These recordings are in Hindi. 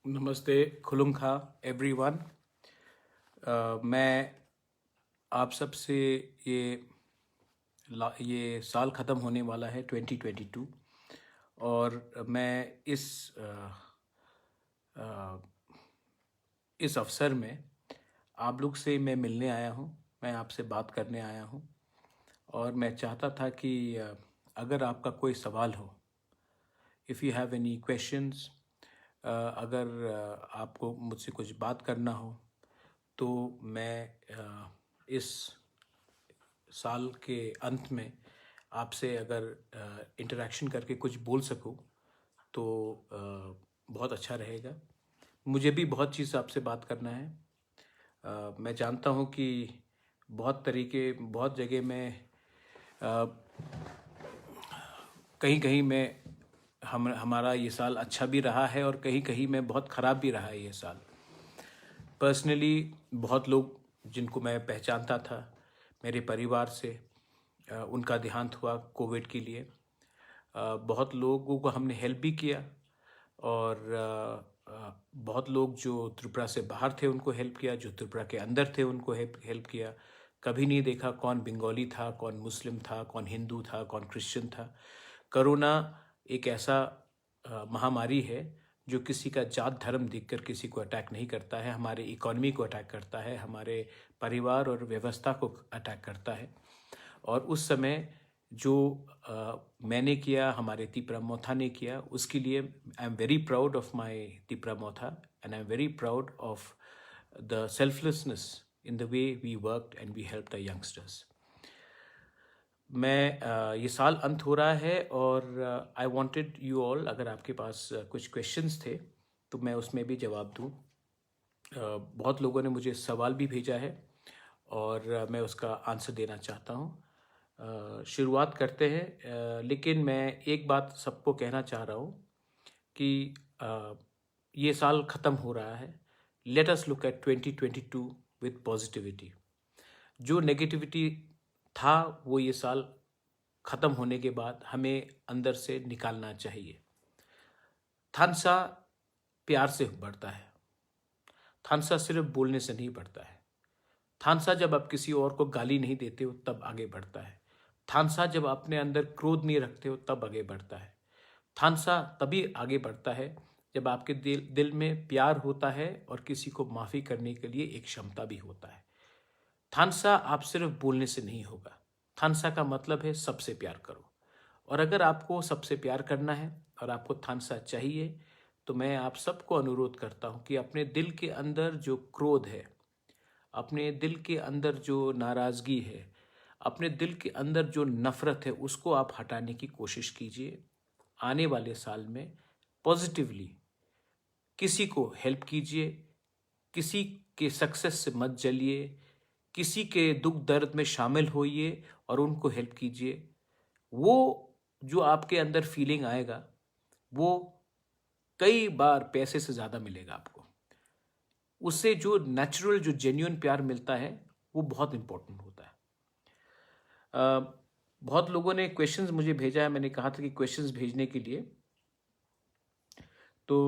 नमस्ते खुलुम खा एवरीवन। मैं आप सबसे ये ये साल ख़त्म होने वाला है 2022 और मैं इस अवसर में आप लोग से मैं मिलने आया हूँ। मैं आपसे बात करने आया हूँ और मैं चाहता था कि अगर आपका कोई सवाल हो, if you have any questions, अगर आपको मुझसे कुछ बात करना हो तो मैं इस साल के अंत में आपसे अगर इंटरेक्शन करके कुछ बोल सकूं तो बहुत अच्छा रहेगा। मुझे भी बहुत चीज़ आपसे बात करना है। मैं जानता हूं कि बहुत जगह में कहीं कहीं में हमारा ये साल अच्छा भी रहा है और कहीं कहीं में बहुत ख़राब भी रहा है ये साल। पर्सनली बहुत लोग जिनको मैं पहचानता था मेरे परिवार से, उनका देहांत हुआ कोविड के लिए। बहुत लोगों को हमने हेल्प भी किया और बहुत लोग जो त्रिपुरा से बाहर थे उनको हेल्प किया, जो त्रिपुरा के अंदर थे उनको हेल्प किया। कभी नहीं देखा कौन बंगाली था, कौन मुस्लिम था, कौन हिंदू था, कौन क्रिश्चियन था। कोरोना एक ऐसा महामारी है जो किसी का जात धर्म देखकर किसी को अटैक नहीं करता है, हमारे इकोनॉमी को अटैक करता है, हमारे परिवार और व्यवस्था को अटैक करता है। और उस समय जो मैंने किया, हमारे तिपरा मोथा ने किया, उसके लिए I am very proud of my Tipra Motha and I am very proud of the selflessness in the way we worked and we help the youngsters. मैं ये साल अंत हो रहा है और आई वांटेड यू ऑल, अगर आपके पास कुछ क्वेश्चंस थे तो मैं उसमें भी जवाब दूं। बहुत लोगों ने मुझे सवाल भी भेजा है और मैं उसका आंसर देना चाहता हूं। शुरुआत करते हैं, लेकिन मैं एक बात सबको कहना चाह रहा हूं कि ये साल ख़त्म हो रहा है। Let us look at 2022 with positivity. जो नेगेटिविटी था वो ये साल ख़त्म होने के बाद हमें अंदर से निकालना चाहिए। थानसा प्यार से बढ़ता है, थानसा सिर्फ बोलने से नहीं बढ़ता है। थानसा जब आप किसी और को गाली नहीं देते हो तब आगे बढ़ता है। थानसा जब अपने अंदर क्रोध नहीं रखते हो तब आगे बढ़ता है। थानसा तभी आगे बढ़ता है जब आपके दिल में प्यार होता है और किसी को माफ़ी करने के लिए एक क्षमता भी होता है। थानसा आप सिर्फ बोलने से नहीं होगा। थानसा का मतलब है सबसे प्यार करो। और अगर आपको सबसे प्यार करना है और आपको थानसा चाहिए तो मैं आप सबको अनुरोध करता हूं कि अपने दिल के अंदर जो क्रोध है, अपने दिल के अंदर जो नाराज़गी है, अपने दिल के अंदर जो नफ़रत है, उसको आप हटाने की कोशिश कीजिए। आने वाले साल में पॉजिटिवली किसी को हेल्प कीजिए, किसी के सक्सेस से मत जलिए, किसी के दुख दर्द में शामिल होइए और उनको हेल्प कीजिए। वो जो आपके अंदर फीलिंग आएगा वो कई बार पैसे से ज़्यादा मिलेगा आपको। उससे जो नेचुरल, जो जेन्युइन प्यार मिलता है वो बहुत इंपॉर्टेंट होता है। बहुत लोगों ने क्वेश्चंस मुझे भेजा है, मैंने कहा था कि क्वेश्चंस भेजने के लिए, तो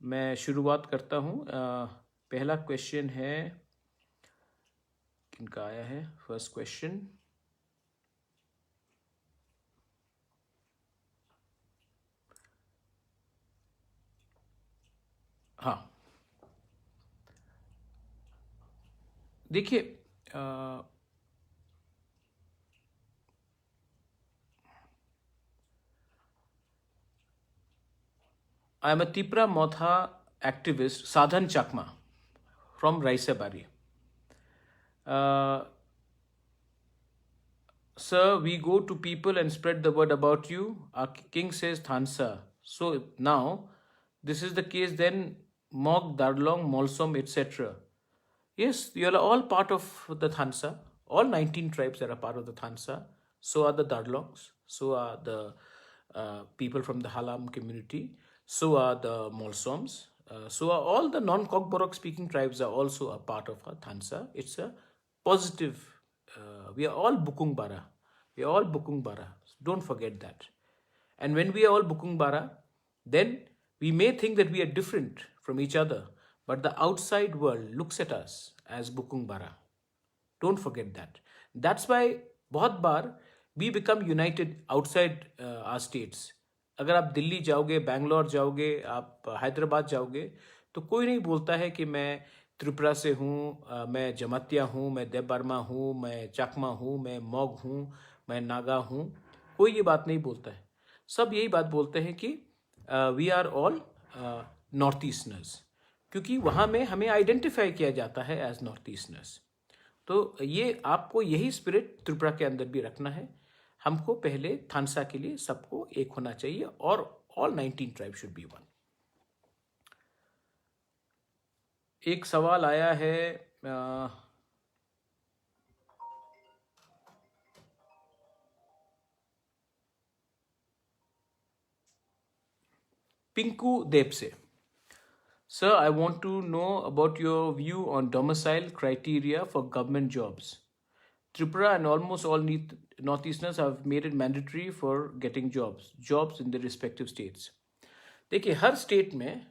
मैं शुरुआत करता हूँ। पहला क्वेश्चन है, किनका आया है फर्स्ट क्वेश्चन? हाँ, देखिए, I am a Tipra Motha activist, Sadhan Chakma from Raisabari. Sir, we go to people and spread the word about you. Our king says Thansa. So now, this is the case then, Mog, Darlong, Molsom, etc. Yes, you are all part of the Thansa. All 19 tribes are a part of the Thansa. So are the Darlongs. So are the people from the Halam community. So are the Molsoms. So are all the non-Kokborok speaking tribes are also a part of our Thansa. It's a positive. We are all Bukung Bara. We are all Bukung Bara. Don't forget that. And when we are all Bukung Bara, then We may think that we are different from each other, but the outside world looks at us as Bukung Bara. Don't forget that. That's why बहुत बार we become united outside our states. अगर आप दिल्ली जाओगे, बैंगलोर जाओगे, आप हैदराबाद जाओगे, तो कोई नहीं बोलता है कि मैं त्रिपुरा से हूँ, मैं जमातिया हूँ, मैं देव बर्मा हूँ, मैं चकमा हूँ, मैं मॉग हूँ, मैं नागा हूँ. कोई ये बात नहीं बोलता है. सब यही बात बोलते हैं कि we are all north Easterners, क्योंकि वहाँ में हमें आइडेंटिफाई किया जाता है एज नॉर्थ ईस्टर्नर्स. तो ये आपको यही स्पिरिट त्रिपुरा के अंदर भी रखना है. हमको पहले थानसा के लिए सबको एक होना चाहिए और all 19 tribe should be one. एक सवाल आया है पिंकू देव से. Sir, I want to know about your view on domicile criteria for government jobs. Tripura and almost all Northeasterners have made it mandatory for getting jobs in their respective states. देखिए, हर स्टेट में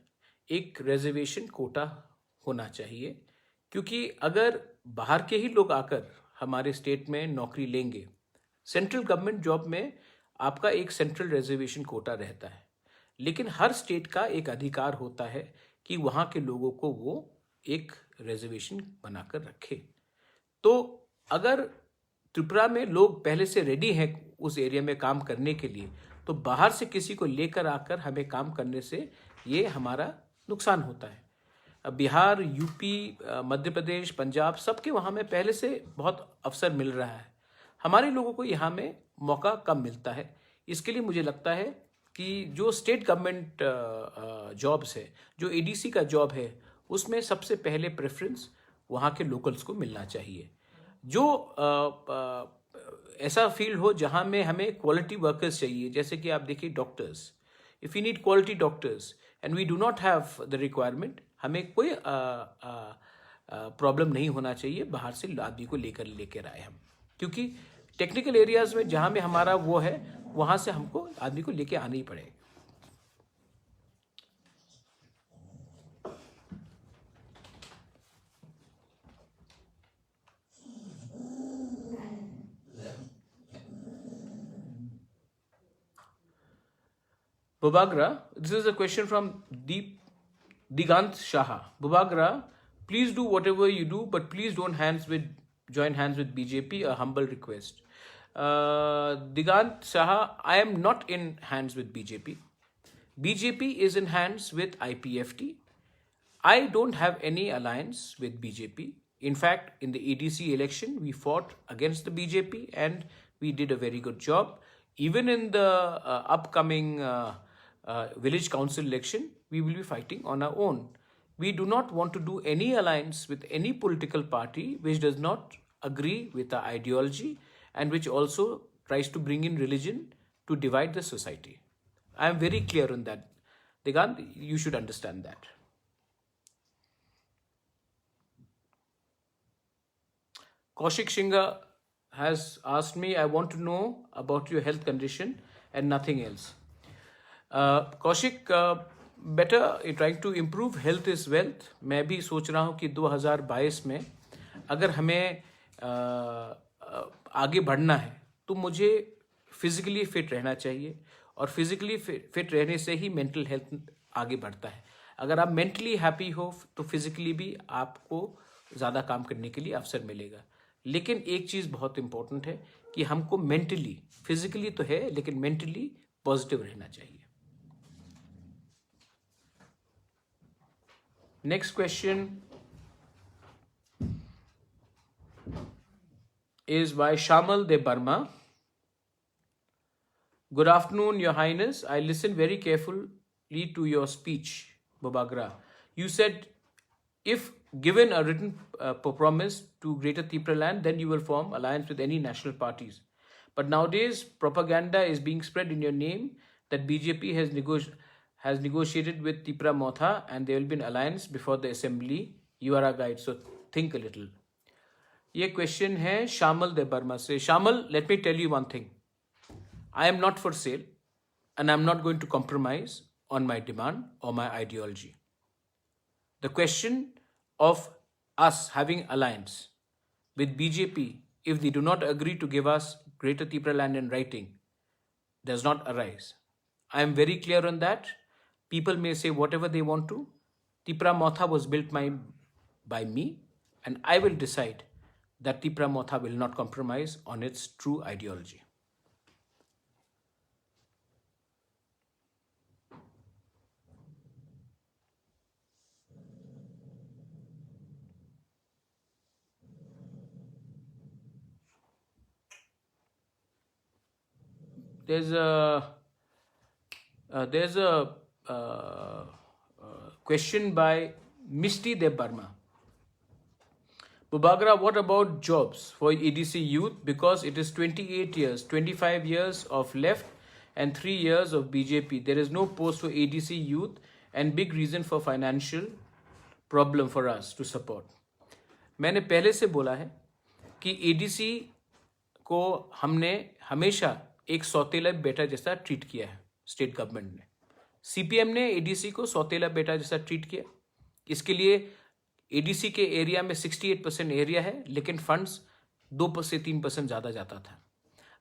एक रिजर्वेशन कोटा होना चाहिए, क्योंकि अगर बाहर के ही लोग आकर हमारे स्टेट में नौकरी लेंगे, सेंट्रल गवर्नमेंट जॉब में आपका एक सेंट्रल रिजर्वेशन कोटा रहता है, लेकिन हर स्टेट का एक अधिकार होता है कि वहाँ के लोगों को वो एक रिजर्वेशन बनाकर रखे. तो अगर त्रिपुरा में लोग पहले से रेडी हैं उस एरिया में काम करने के लिए, तो बाहर से किसी को लेकर आकर हमें काम करने से ये हमारा नुकसान होता है. बिहार, यूपी, मध्य प्रदेश, पंजाब, सबके वहाँ में पहले से बहुत अवसर मिल रहा है. हमारे लोगों को यहाँ में मौका कम मिलता है. इसके लिए मुझे लगता है कि जो स्टेट गवर्नमेंट जॉब्स है, जो एडीसी का जॉब है, उसमें सबसे पहले प्रेफरेंस वहाँ के लोकल्स को मिलना चाहिए. जो ऐसा फील्ड हो जहाँ में हमें क्वालिटी वर्कर्स चाहिए, जैसे कि आप देखिए doctors. If you need quality doctors and we do not have the requirement, हमें कोई प्रॉब्लम नहीं होना चाहिए बाहर से आदमी को लेकर आए हम, क्योंकि टेक्निकल एरियाज में जहाँ में हमारा वो है, वहाँ से हमको आदमी को लेके आना ही पड़ेगा. Bubagra, this is a question from Digant Shaha. Bubagra, please do whatever you do, but please don't join hands with BJP. A humble request. Digant Shaha, I am not in hands with BJP. BJP is in hands with IPFT. I don't have any alliance with BJP. In fact, in the ADC election, we fought against the BJP and we did a very good job. Even in the upcoming village council election, we will be fighting on our own. We do not want to do any alliance with any political party which does not agree with our ideology and which also tries to bring in religion to divide the society. I am very clear on that. Digant, you should understand that. Kaushik Shinga has asked me, I want to know about your health condition and nothing else. Kaushik, better trying to improve health is wealth. मैं भी सोच रहा हूँ कि 2022 में अगर हमें आगे बढ़ना है तो मुझे फिजिकली फिट रहना चाहिए, और फिजिकली फिट रहने से ही मेंटल हेल्थ आगे बढ़ता है. अगर आप मेंटली हैप्पी हो तो फिजिकली भी आपको ज़्यादा काम करने के लिए अवसर मिलेगा. लेकिन एक चीज़ बहुत इम्पोर्टेंट है कि हमको मेंटली, फिजिकली तो है लेकिन मेंटली पॉजिटिव रहना चाहिए. Next question is by Shamal De Burma. Good afternoon, Your Highness. I listened very carefully to your speech, Bubagra. You said if given a written promise to Greater Tripura land, then you will form alliance with any national parties. But nowadays, propaganda is being spread in your name that BJP has negotiated with Tripura Motha and there will be an alliance before the assembly. You are a guide, so think a little. ये क्वेश्चन है शामल दे बर्मा से. शामल, let me tell you one thing. I am not for sale and I am not going to compromise on my demand or my ideology. The question of us having alliance with BJP, if they do not agree to give us Greater Tripura land in writing, does not arise. I am very clear on that. People may say whatever they want to. Tripura Motha was built by me, and I will decide that Tripura Motha will not compromise on its true ideology. There's a question by Misty Deb Barma. Bubagra, what about jobs for EDC youth? Because it is 28 years, 25 years of left and 3 years of BJP. There is no post for EDC youth and big reason for financial problem for us to support. मैंने पहले से बोला है कि एडीसी को हमने हमेशा एक सौतेला बेटा जैसा ट्रीट किया है स्टेट गवर्नमेंट ने. सीपीएम ने एडीसी को सौतेला बेटा जैसा ट्रीट किया. इसके लिए एडीसी के एरिया में 68% एरिया है, लेकिन फंड्स 2 से 3% ज़्यादा जाता था.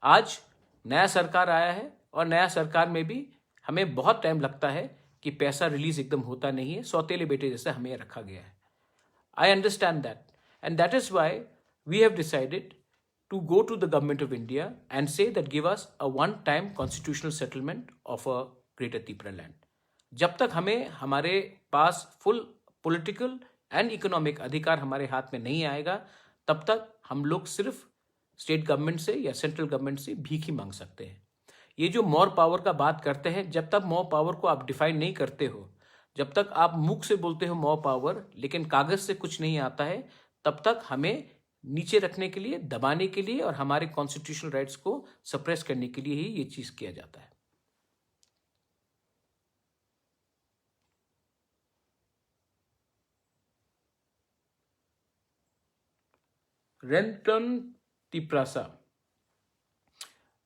आज नया सरकार आया है और नया सरकार में भी हमें बहुत टाइम लगता है कि पैसा रिलीज एकदम होता नहीं है. सौतेले बेटे जैसा हमें रखा गया है. I understand that, and that is why we have decided to go to the government of India and say that give us a one-time constitutional settlement of a Greater Tripura land. जब तक हमें हमारे पास full political and economic अधिकार हमारे हाथ में नहीं आएगा, तब तक हम लोग सिर्फ स्टेट गवर्नमेंट से या सेंट्रल गवर्नमेंट से भीख ही मांग सकते हैं. ये जो मोर पावर का बात करते हैं, जब तक मोर पावर को आप डिफाइन नहीं करते हो, जब तक आप मुख से बोलते हो मोर पावर लेकिन कागज से कुछ नहीं आता है, तब तक हमें नीचे रखने के लिए, दबाने के लिए और हमारे कॉन्स्टिट्यूशनल राइट्स को सप्रेस करने के लिए ही ये चीज किया जाता है. Renton Tiprasa.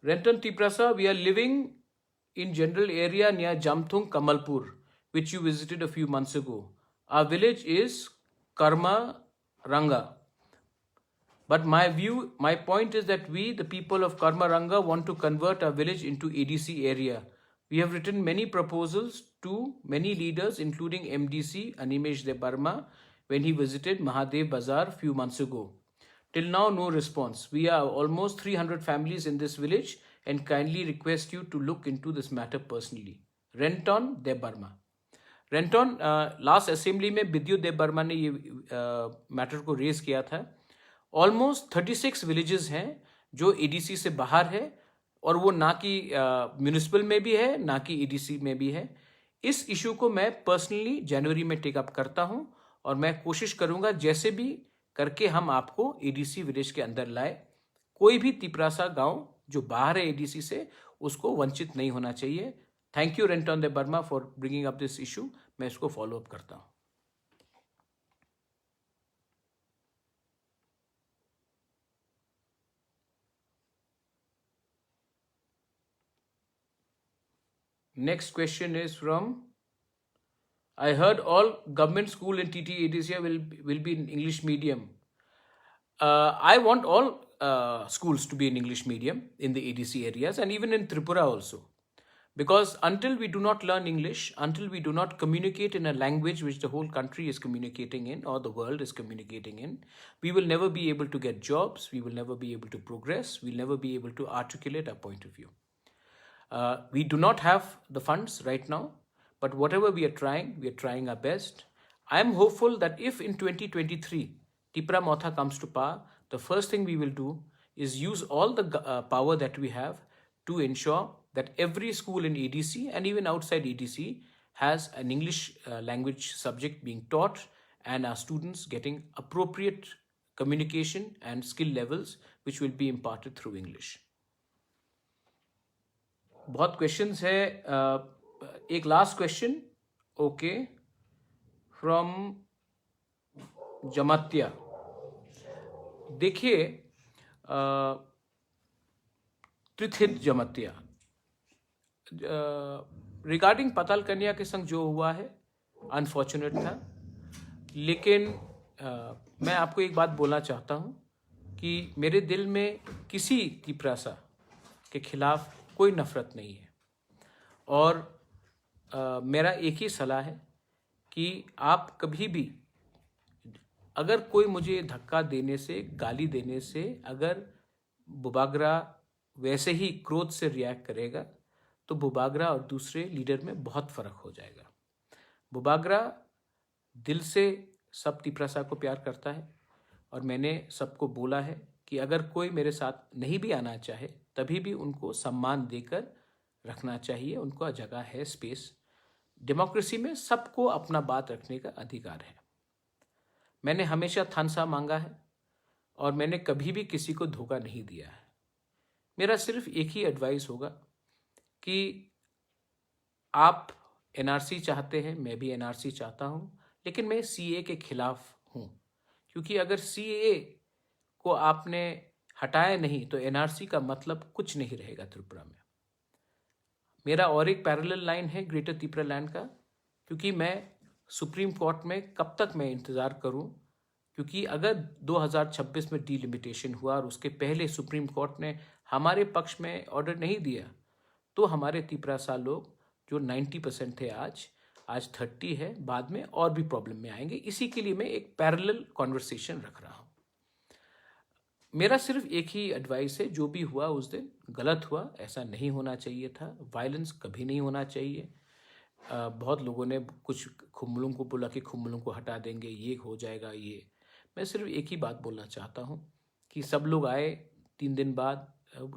Renton Tiprasa, we are living in general area near Jamthung, Kamalpur, which you visited a few months ago. Our village is Karma Ranga. But my point is that we, the people of Karmaranga, want to convert our village into EDC area. We have written many proposals to many leaders, including MDC Animesh De Barma, when he visited Mahadev Bazar few months ago. Till now, no response. We are almost 300 families in this village and kindly request you to look into this matter personally. Renton De Barma. Renton, last assembly में विद्युत देव बर्मा ने ये मैटर को रेज किया था. ऑलमोस्ट 36 विलेजेस हैं जो एडीसी से बाहर है, और वो ना कि म्यूनिसिपल में भी है ना कि एडीसी में भी है. इस इशू को मैं पर्सनली जनवरी में टेक अप करता हूं और मैं कोशिश करूंगा जैसे भी करके हम आपको एडीसी विलेज के अंदर लाए. कोई भी तिपरासा गांव जो बाहर है एडीसी से, उसको वंचित नहीं होना चाहिए. थैंक यू रेंटन Debbarma for bringing up this issue. मैं इसको फॉलो अप करता हूं. Next question is from, I heard all government school in TTADCA will be in English medium. I want all schools to be in English medium in the ADC areas and even in Tripura also. Because until we do not learn English, until we do not communicate in a language which the whole country is communicating in or the world is communicating in, we will never be able to get jobs, we will never be able to progress, we'll never be able to articulate our point of view. We do not have the funds right now, but whatever we are trying our best. I am hopeful that if in 2023 Tripura Motha comes to power, the first thing we will do is use all the power that we have to ensure that every school in EDC and even outside EDC has an English language subject being taught and our students getting appropriate communication and skill levels which will be imparted through English. बहुत क्वेश्चंस है. एक last question okay from Jamatia. देखिए त्रिथित जमातिया, रिगार्डिंग पाताल कन्या के संग जो हुआ है अनफॉर्चुनेट था, लेकिन मैं आपको एक बात बोलना चाहता हूँ कि मेरे दिल में किसी तिपरासा के खिलाफ कोई नफरत नहीं है। और मेरा एक ही सलाह है कि आप कभी भी अगर कोई मुझे धक्का देने से, गाली देने से, अगर बुबागरा वैसे ही क्रोध से रिएक्ट करेगा तो बुबागरा और दूसरे लीडर में बहुत फर्क हो जाएगा। बुबागरा दिल से सब तिपरासा को प्यार करता है और मैंने सबको बोला है कि अगर कोई मेरे साथ नहीं भी आना चाहे तभी भी उनको सम्मान देकर रखना चाहिए। उनको जगह है, स्पेस। डेमोक्रेसी में सबको अपना बात रखने का अधिकार है। मैंने हमेशा थानसा मांगा है और मैंने कभी भी किसी को धोखा नहीं दिया है। मेरा सिर्फ एक ही एडवाइस होगा कि आप एनआरसी चाहते हैं, मैं भी एनआरसी चाहता हूं, लेकिन मैं सीए के खिलाफ हूं, क्योंकि अगर सीए को आपने हटाया नहीं तो एनआरसी का मतलब कुछ नहीं रहेगा त्रिपुरा में। मेरा और एक पैरेलल लाइन है ग्रेटर त्रिपुरा लैंड का, क्योंकि मैं सुप्रीम कोर्ट में कब तक मैं इंतज़ार करूं, क्योंकि अगर 2026 में डिलिमिटेशन हुआ और उसके पहले सुप्रीम कोर्ट ने हमारे पक्ष में ऑर्डर नहीं दिया तो हमारे तिपरासा लोग जो 90% थे आज 30 है, बाद में और भी प्रॉब्लम में आएंगे। इसी के लिए मैं एक पैरेलल कॉन्वर्सेशन रख रहा हूं। मेरा सिर्फ एक ही एडवाइस है, जो भी हुआ उस दिन गलत हुआ, ऐसा नहीं होना चाहिए था। वायलेंस कभी नहीं होना चाहिए। बहुत लोगों ने कुछ खुम्बलों को बोला कि खुम्बलों को हटा देंगे, ये हो जाएगा। ये मैं सिर्फ एक ही बात बोलना चाहता हूँ कि सब लोग आए 3 दिन बाद।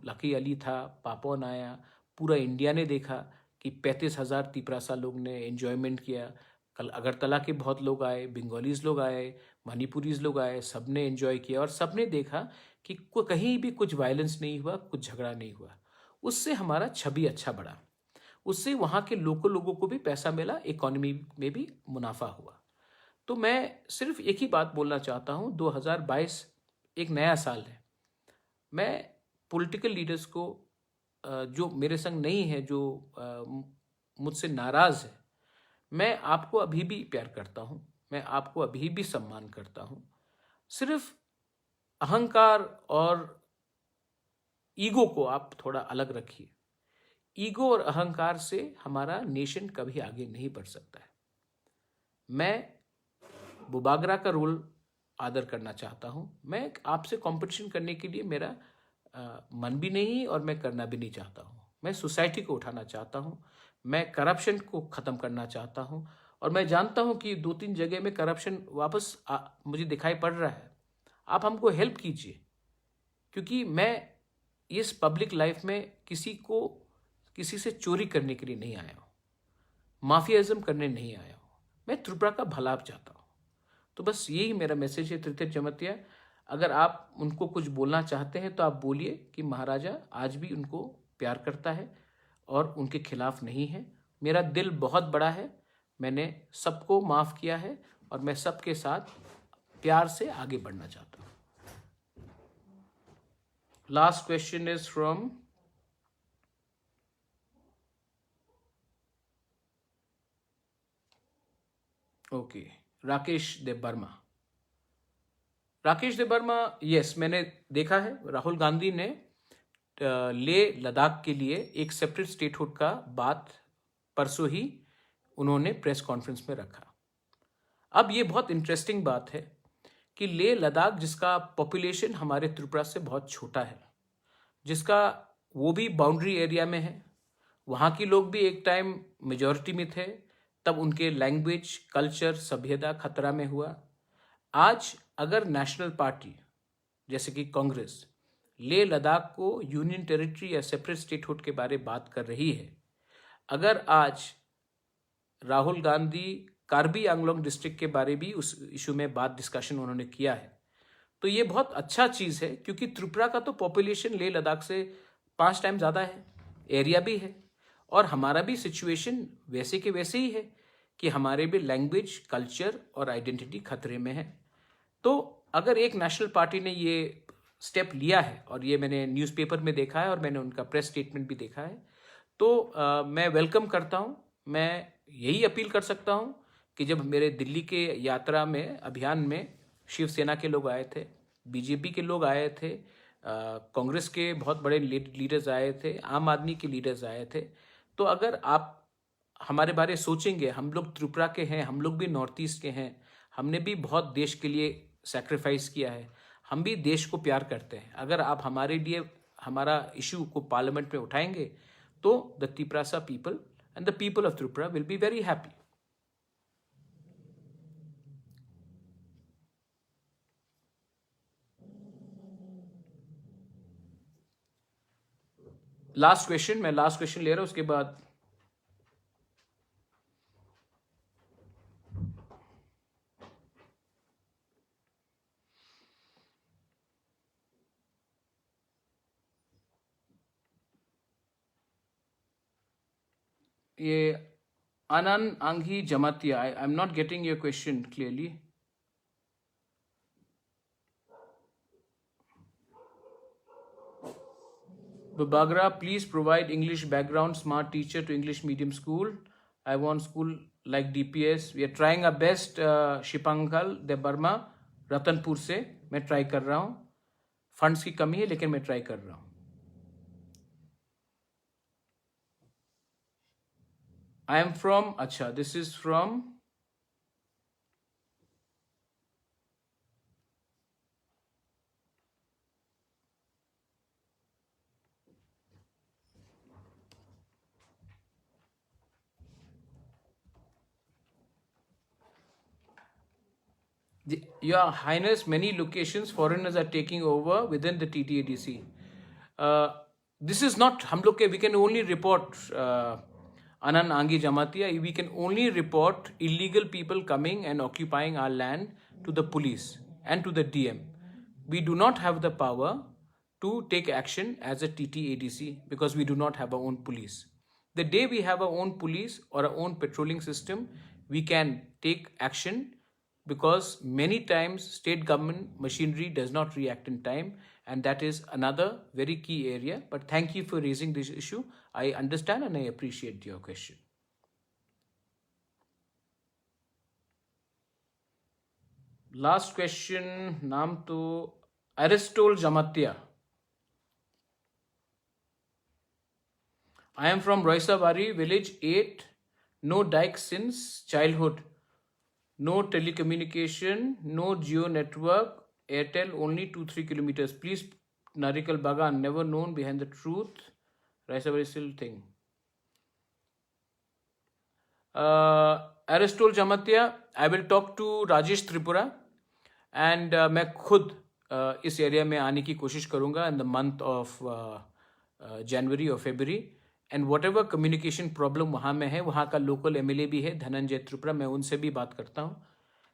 लकी अली था, पापोन आया, पूरा इंडिया ने देखा कि 35,000 तिपरासा लोग ने एंजॉयमेंट किया। कल अगरतला के बहुत लोग आए, बंगालीज लोग आए, मणिपुरीज लोग आए, सब ने एंजॉय किया और सब ने देखा कि कहीं भी कुछ वायलेंस नहीं हुआ, कुछ झगड़ा नहीं हुआ। उससे हमारा छवि अच्छा बढ़ा, उससे वहाँ के लोगों को भी पैसा मिला, इकोनॉमी में भी मुनाफा हुआ। तो मैं सिर्फ एक ही बात बोलना चाहता हूँ, 2022 एक नया साल है। मैं पॉलिटिकल लीडर्स को जो मेरे संग नहीं है, जो मुझसे नाराज़ है, मैं आपको अभी भी प्यार करता हूँ, मैं आपको अभी भी सम्मान करता हूँ। सिर्फ अहंकार और ईगो को आप थोड़ा अलग रखिए। ईगो और अहंकार से हमारा नेशन कभी आगे नहीं बढ़ सकता है। मैं बुबागरा का रोल आदर करना चाहता हूँ। मैं आपसे कंपटीशन करने के लिए मेरा मन भी नहीं और मैं करना भी नहीं चाहता हूँ। मैं सोसाइटी को उठाना चाहता हूँ, मैं करप्शन को ख़त्म करना चाहता हूँ। और मैं जानता हूँ कि 2-3 जगह में करप्शन वापस मुझे दिखाई पड़ रहा है। आप हमको हेल्प कीजिए, क्योंकि मैं इस पब्लिक लाइफ में किसी से चोरी करने के लिए नहीं आया हूँ, माफियाइज्म करने नहीं आया हूँ। मैं त्रिपुरा का भला चाहता हूँ। तो बस यही मेरा मैसेज है तृतीय जमातिया। अगर आप उनको कुछ बोलना चाहते हैं तो आप बोलिए कि महाराजा आज भी उनको प्यार करता है और उनके खिलाफ नहीं है। मेरा दिल बहुत बड़ा है, मैंने सबको माफ़ किया है और मैं सबके साथ प्यार से आगे बढ़ना चाहता हूँ। Last question is from Rakesh Dev Varma. Rakesh Dev Varma, yes, मैंने देखा है राहुल गांधी ने लेह लद्दाख के लिए एक सेपरेट स्टेटहुड का बात परसों ही उन्होंने प्रेस कॉन्फ्रेंस में रखा। अब ये बहुत इंटरेस्टिंग बात है कि लेह लद्दाख, जिसका पॉपुलेशन हमारे त्रिपुरा से बहुत छोटा है, जिसका वो भी बाउंड्री एरिया में है, वहाँ के लोग भी एक टाइम मेजॉरिटी में थे, तब उनके लैंग्वेज, कल्चर, सभ्यता खतरा में हुआ। आज अगर नेशनल पार्टी जैसे कि कांग्रेस लेह लद्दाख को यूनियन टेरिटरी या सेपरेट स्टेटहुड के बारे में बात कर रही है, अगर आज राहुल गांधी कार्बी आंगलोंग डिस्ट्रिक्ट के बारे भी उस इशू में बात डिस्कशन उन्होंने किया है, तो ये बहुत अच्छा चीज़ है, क्योंकि त्रिपुरा का तो पॉपुलेशन लेह लद्दाख से 5 टाइम ज़्यादा है, एरिया भी है, और हमारा भी सिचुएशन वैसे के वैसे ही है कि हमारे भी लैंग्वेज, कल्चर और आइडेंटिटी खतरे में है। तो अगर एक नेशनल पार्टी ने ये स्टेप लिया है, और ये मैंने न्यूज़पेपर में देखा है और मैंने उनका प्रेस स्टेटमेंट भी देखा है, तो मैं वेलकम करता हूँ। मैं यही अपील कर सकता हूँ कि जब मेरे दिल्ली के यात्रा में, अभियान में शिवसेना के लोग आए थे, बीजेपी के लोग आए थे, कांग्रेस के बहुत बड़े लीडर्स आए थे, आम आदमी के लीडर्स आए थे, तो अगर आप हमारे बारे सोचेंगे, हम लोग त्रिपुरा के हैं, हम लोग भी नॉर्थ ईस्ट के हैं, हमने भी बहुत देश के लिए सेक्रीफाइस किया है, हम भी देश को प्यार करते हैं। अगर आप हमारे लिए हमारा इशू को पार्लियामेंट में उठाएंगे तो the Tripura people and the people of Tripura will be very happy. Last question, मैं लास्ट क्वेश्चन ले रहा हूं, उसके बाद ये Anand Anghi Jamatia, I'm not getting your question clearly. Bagra, please provide English background smart teacher to English medium school. I want school like DPS. We are trying our best. शिपांकल दे बर्मा रतनपुर से मैं ट्राई कर रहा हूँ। फंड्स की कमी है लेकिन मैं ट्राई कर रहा हूँ। I am from, अच्छा, this is from Your Highness, many locations foreigners are taking over within the TTADC. This is not, हम लोग के, we can only report Anand Anghi Jamatia, we can only report illegal people coming and occupying our land to the police and to the DM. We do not have the power to take action as a TTADC because we do not have our own police. The day we have our own police or our own patrolling system, we can take action, because many times state government machinery does not react in time, and that is another very key area. But thank you for raising this issue. I understand and I appreciate your question. Last question, naam to Aristol Jamatia. I am from Roisawari, village 8, no dike since childhood. No telecommunication, no geo network, Airtel only 2-3 kilometers. Please, Narikal Bagan, never known behind the truth. Raisawari still thing. Aristol Jamatia, I will talk to Rajesh Tripura, and मैं खुद इस एरिया में आने की कोशिश करूँगा in the month of January or February. And what ever communication problem वहाँ में है, वहाँ का लोकल MLA भी है धनंजय त्रिपुरा, मैं उनसे भी बात करता हूँ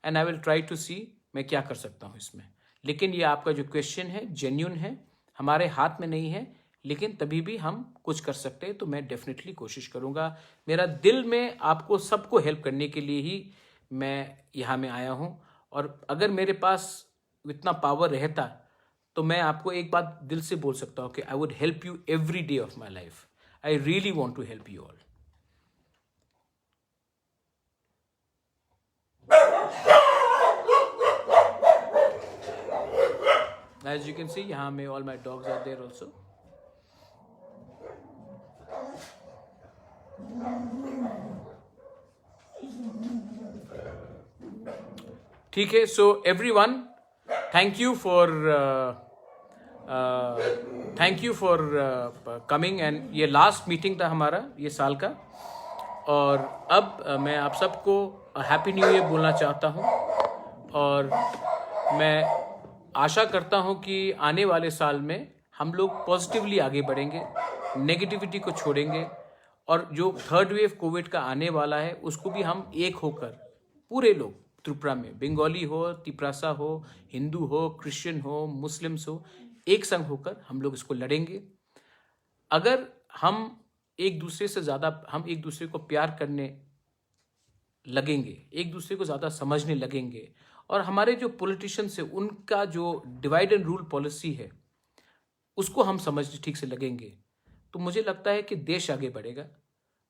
and I will try to see मैं क्या कर सकता हूँ इसमें। लेकिन ये आपका जो क्वेश्चन है जेन्यून है, हमारे हाथ में नहीं है, लेकिन तभी भी हम कुछ कर सकते हैं तो मैं डेफिनेटली कोशिश करूँगा। मेरा दिल में आपको सबको हेल्प करने के लिए ही मैं यहाँ में आया हूँ, और अगर मेरे पास इतना पावर रहता तो मैं आपको एक बात दिल से बोल सकता हूँ कि I would help you every day of my life. I really want to help you all. As you can see, यहाँ में all my dogs are there also. ठीक है, so everyone, thank you for coming and ये लास्ट मीटिंग था हमारा ये साल का, और अब मैं आप सबको हैप्पी न्यू ईयर बोलना चाहता हूँ, और मैं आशा करता हूँ कि आने वाले साल में हम लोग पॉजिटिवली आगे बढ़ेंगे, नेगेटिविटी को छोड़ेंगे, और जो थर्ड वेव कोविड का आने वाला है उसको भी हम एक होकर पूरे लोग त्रिपुरा में, बंगाली हो, तिपरासा हो, हिंदू हो, क्रिश्चियन हो, मुस्लिम्स हो, एक संग होकर हम लोग इसको लड़ेंगे। अगर हम एक दूसरे से ज़्यादा, हम एक दूसरे को प्यार करने लगेंगे, एक दूसरे को ज़्यादा समझने लगेंगे, और हमारे जो पॉलिटिशियंस है उनका जो डिवाइड एंड रूल पॉलिसी है उसको हम समझने ठीक से लगेंगे, तो मुझे लगता है कि देश आगे बढ़ेगा।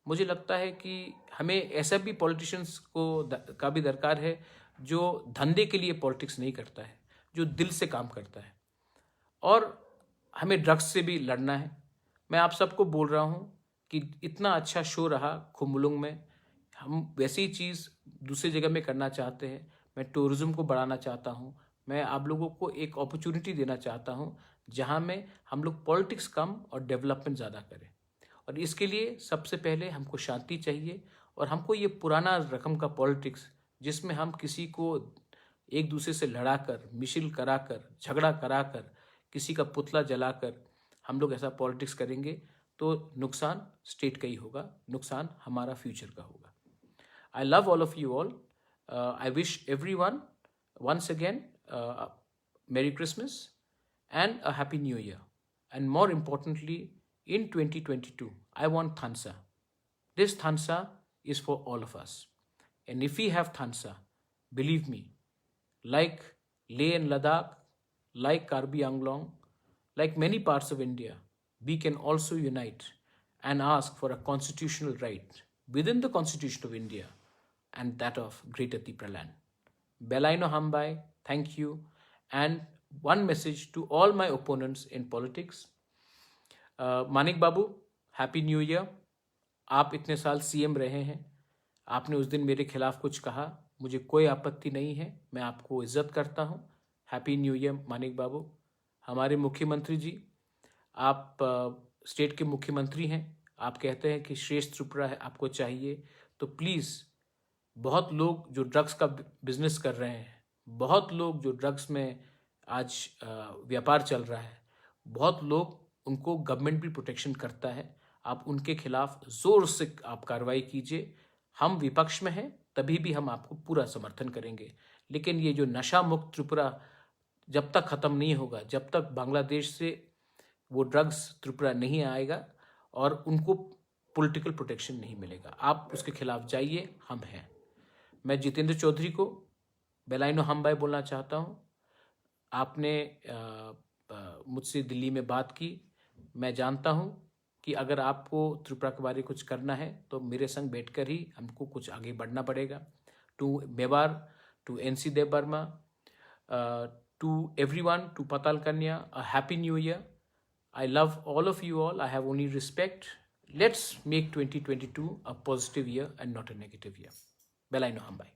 मुझे लगता है कि हमें ऐसा भी पॉलिटिशियंस का भी दरकार है जो धंधे के लिए पॉलिटिक्स नहीं करता है, जो दिल से काम करता है। और हमें ड्रग्स से भी लड़ना है। मैं आप सबको बोल रहा हूँ कि इतना अच्छा शो रहा खुम्बुलुंग में, हम वैसी चीज़ दूसरी जगह में करना चाहते हैं। मैं टूरिज़्म को बढ़ाना चाहता हूँ। मैं आप लोगों को एक अपॉर्चुनिटी देना चाहता हूँ जहाँ में हम लोग पॉलिटिक्स कम और डेवलपमेंट ज़्यादा करें। और इसके लिए सबसे पहले हमको शांति चाहिए, और हमको ये पुराना रकम का पॉलिटिक्स जिसमें हम किसी को एक दूसरे से लड़ाकर, मिशिल कराकर, झगड़ा कराकर, किसी का पुतला जलाकर हम लोग ऐसा पॉलिटिक्स करेंगे तो नुकसान स्टेट का ही होगा, नुकसान हमारा फ्यूचर का होगा। I love all of you all. I wish everyone once again Merry Christmas and a Happy New Year. And more importantly, in 2022, I want Thansa. This Thansa is for all of us. And if we have Thansa, believe me, like Leh and Ladakh, like Karbi Anglong, like many parts of India, we can also unite and ask for a constitutional right within the Constitution of India and that of Greater Tipraland. Belaino Hambai, thank you. And one message to all my opponents in politics. Manik Babu, happy new year. आप इतने साल सीएम रहे हैं, आपने उस दिन मेरे खिलाफ कुछ कहा, मुझे कोई आपत्ति नहीं है, मैं आपको इज्जत करता हूँ। हैप्पी न्यू ईयर मानिक बाबू। हमारे मुख्यमंत्री जी, आप स्टेट के मुख्यमंत्री हैं, आप कहते हैं कि श्रेष्ठ त्रिपुरा है आपको चाहिए, तो प्लीज़, बहुत लोग जो ड्रग्स का बिजनेस कर रहे हैं, बहुत लोग जो ड्रग्स में आज व्यापार चल रहा है, बहुत लोग, उनको गवर्नमेंट भी प्रोटेक्शन करता है। आप उनके खिलाफ ज़ोर से आप कार्रवाई कीजिए। हम विपक्ष में हैं, तभी भी हम आपको पूरा समर्थन करेंगे। लेकिन ये जो नशा मुक्त त्रिपुरा जब तक ख़त्म नहीं होगा, जब तक बांग्लादेश से वो ड्रग्स त्रिपुरा नहीं आएगा और उनको पॉलिटिकल प्रोटेक्शन नहीं मिलेगा, आप उसके खिलाफ जाइए, हम हैं। मैं जितेंद्र चौधरी को बेलाइनो हमबाई बोलना चाहता हूँ। आपने मुझसे दिल्ली में बात की, मैं जानता हूँ कि अगर आपको त्रिपुरा के बारे में कुछ करना है तो मेरे संग बैठकर ही हमको कुछ आगे बढ़ना पड़ेगा। To Mewar, to NC Dev Varma, to everyone, to Patal Kanya, a happy new year. I love all of you all. I have only respect. Let's make 2022 a positive year and not a negative year. Belaino Hambai.